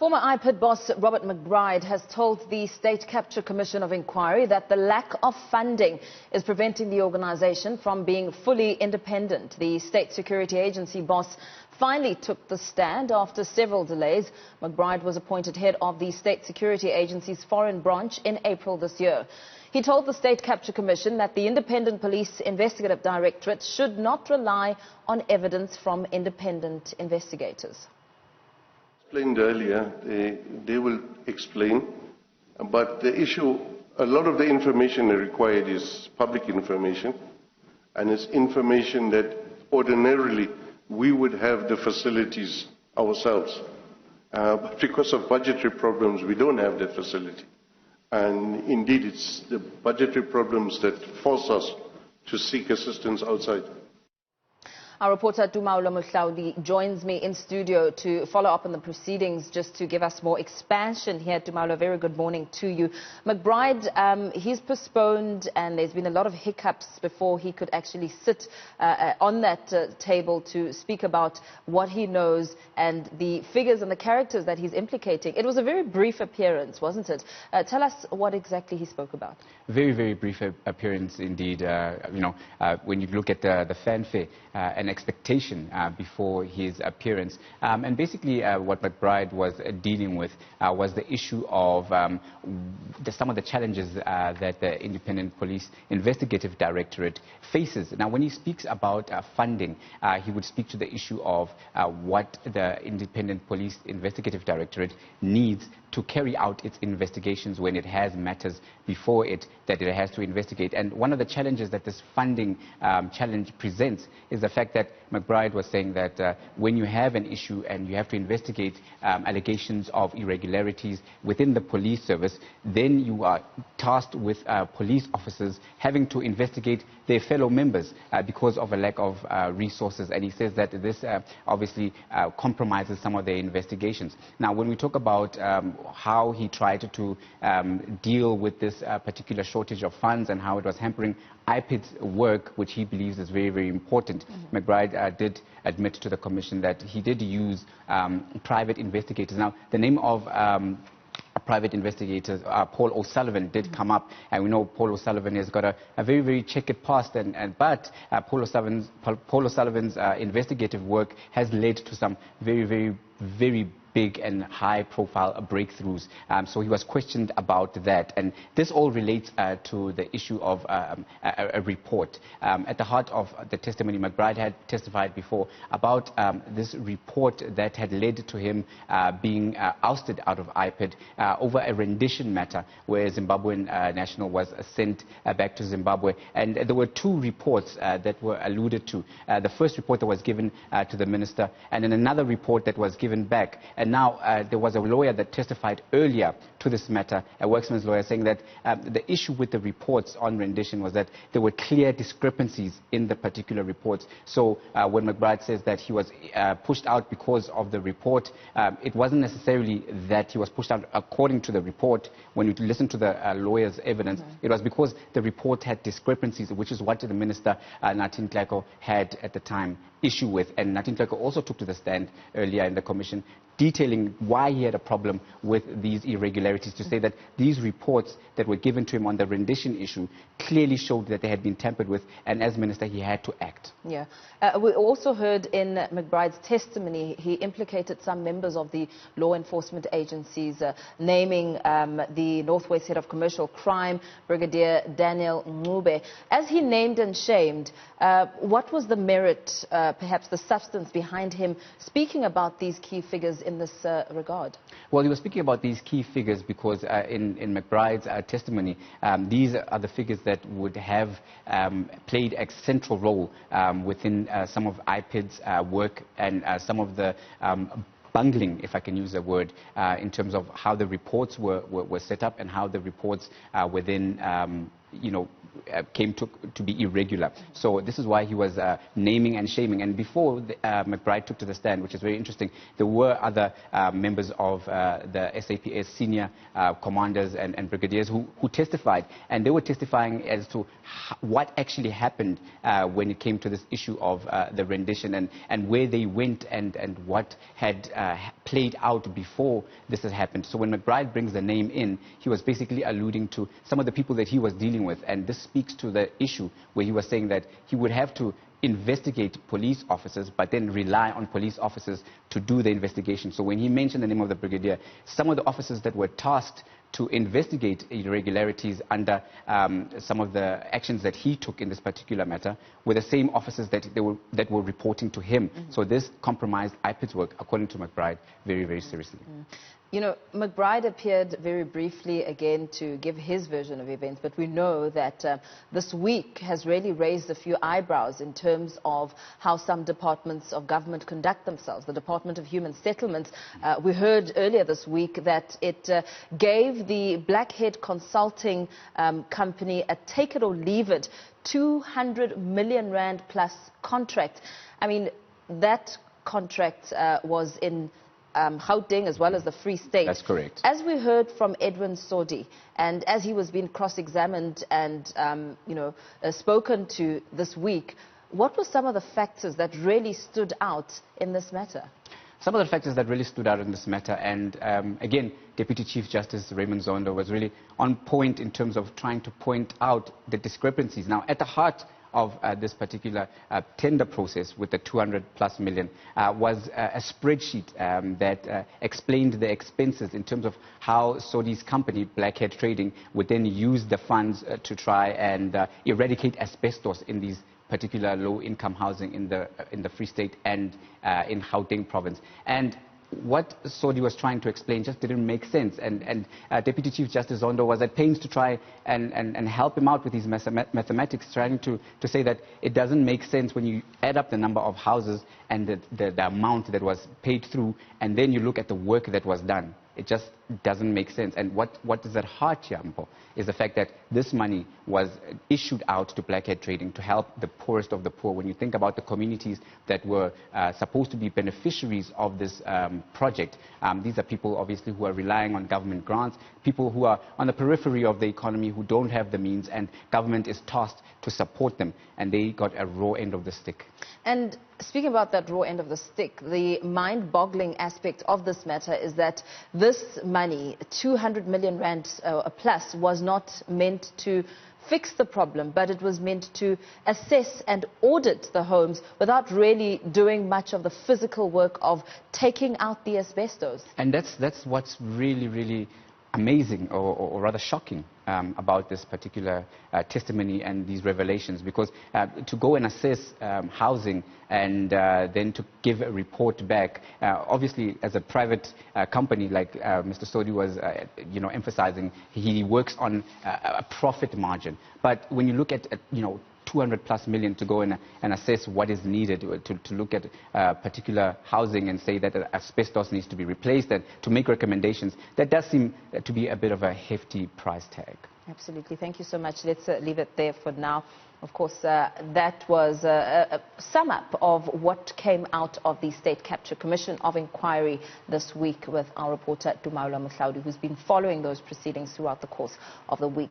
Former Ipid boss Robert Mcbride has told the State Capture Commission of Inquiry that the lack of funding is preventing the organization from being fully independent. The State Security Agency boss finally took the stand after several delays. Mcbride was appointed head of the State Security Agency's foreign branch in April this year. He told the State Capture Commission that the Independent Police Investigative Directorate should not rely on evidence from independent investigators. Explained earlier, they will explain, but the issue, a lot of the information required is public information, and it's information that ordinarily we would have the facilities ourselves. But because of budgetary problems, we don't have that facility. And indeed, it's the budgetary problems that force us to seek assistance outside. Our reporter Tumaole Mohlaoli joins me in studio to follow up on the proceedings, just to give us more expansion here. Tumaole, very good morning to you. Mcbride, he's postponed, and there's been a lot of hiccups before he could actually sit on that table to speak about what he knows and the figures and the characters that he's implicating. It was a very brief appearance, wasn't it? Tell us what exactly he spoke about. Very, very brief appearance indeed. When you look at the fanfare and expectation before his appearance. And basically what Mcbride was dealing with was the issue of some of the challenges that the Independent Police Investigative Directorate faces. Now, when he speaks about funding, he would speak to the issue of what the Independent Police Investigative Directorate needs to carry out its investigations when it has matters before it that it has to investigate. And one of the challenges that this funding challenge presents is the fact that Mcbride was saying that when you have an issue and you have to investigate allegations of irregularities within the police service, then you are tasked with police officers having to investigate their fellow members because of a lack of resources. And he says that this obviously compromises some of their investigations. Now, when we talk about how he tried to deal with this particular shortage of funds and how it was hampering Ipid's work, which he believes is very, very important. Mcbride did admit to the commission that he did use private investigators. Now, the name of a private investigator, Paul O'Sullivan, did come up, and we know Paul O'Sullivan has got a very, very checkered past, but Paul O'Sullivan's investigative work has led to some very, very, very big and high-profile breakthroughs. So he was questioned about that. And this all relates to the issue of a report. At the heart of the testimony, Mcbride had testified before about this report that had led to him being ousted out of Ipid over a rendition matter where a Zimbabwean national was sent back to Zimbabwe. And there were two reports that were alluded to. The first report that was given to the minister, and then another report that was given back. And now there was a lawyer that testified earlier to this matter, a worksman's lawyer, saying that the issue with the reports on rendition was that there were clear discrepancies in the particular reports. So when Mcbride says that he was pushed out because of the report, it wasn't necessarily that he was pushed out according to the report. When you listen to the lawyer's evidence, it was because the report had discrepancies, which is what the minister, Nathi Nhleko, had at the time issue with. And Nathi Nhleko also took to the stand earlier in the commission, detailing why he had a problem with these irregularities, to say that these reports that were given to him on the rendition issue clearly showed that they had been tampered with, and as minister he had to act. Yeah. We also heard in Mcbride's testimony he implicated some members of the law enforcement agencies, naming the Northwest Head of Commercial Crime, Brigadier Daniel Ncube. As he named and shamed, what was the merit, perhaps the substance behind him speaking about these key figures in this regard? Well, he was speaking about these key figures because in Mcbride's testimony, these are the figures that would have played a central role within some of Ipid's work and some of the bungling, if I can use the word, in terms of how the reports were set up and how the reports were then came to be irregular. So this is why he was naming and shaming. And before McBride took to the stand, which is very interesting, there were other members of the SAPS senior commanders and brigadiers who testified, and they were testifying as to what actually happened when it came to this issue of the rendition and where they went and what had played out before this has happened. So when McBride brings the name in, he was basically alluding to some of the people that he was dealing with, and this speaks to the issue where he was saying that he would have to investigate police officers, but then rely on police officers to do the investigation. So when he mentioned the name of the brigadier, some of the officers that were tasked to investigate irregularities under some of the actions that he took in this particular matter were the same officers that were reporting to him. Mm-hmm. So this compromised Ipid's work, according to McBride, very, very seriously. Mm-hmm. You know, McBride appeared very briefly again to give his version of events, but we know that this week has really raised a few eyebrows in terms of how some departments of government conduct themselves. The Department of Human Settlements, we heard earlier this week that it gave the Blackhead Consulting company a take it or leave it 200 million rand plus contract. I mean, that contract was in Gauteng as well as the Free State. That's correct. As we heard from Edwin Sodi, and as he was being cross-examined and spoken to this week, what were some of the factors that really stood out in this matter? Some of the factors that really stood out in this matter, and again, Deputy Chief Justice Raymond Zondo was really on point in terms of trying to point out the discrepancies. Now, at the heart of this particular tender process with the 200+ million was a spreadsheet that explained the expenses in terms of how Sodi's company, Blackhead Trading, would then use the funds to try and eradicate asbestos in these particular low-income housing in the Free State and in Gauteng province. And what Sodi was trying to explain just didn't make sense, and Deputy Chief Justice Zondo was at pains to try and help him out with his mathematics, trying to say that it doesn't make sense when you add up the number of houses and the amount that was paid through, and then you look at the work that was done. It just doesn't make sense. And what is at heart here, Mpo, is the fact that this money was issued out to Blackhead Trading to help the poorest of the poor. When you think about the communities that were supposed to be beneficiaries of this project, these are people obviously who are relying on government grants, people who are on the periphery of the economy who don't have the means, and government is tasked to support them, and they got a raw end of the stick. And speaking about that raw end of the stick, the mind-boggling aspect of this matter is that this money, 200 million rand plus, was not meant to fix the problem, but it was meant to assess and audit the homes without really doing much of the physical work of taking out the asbestos. And that's what's really, really amazing or rather shocking about this particular testimony and these revelations, because to go and assess housing and then to give a report back, obviously as a private company like Mr. Sodi was emphasizing, he works on a profit margin. But when you look at 200+ million to go and assess what is needed to look at particular housing and say that asbestos needs to be replaced and to make recommendations, that does seem to be a bit of a hefty price tag. Absolutely. Thank you so much. Let's leave it there for now. Of course, that was a sum up of what came out of the State Capture Commission of Inquiry this week with our reporter Tumaole Mohlaoli, who's been following those proceedings throughout the course of the week.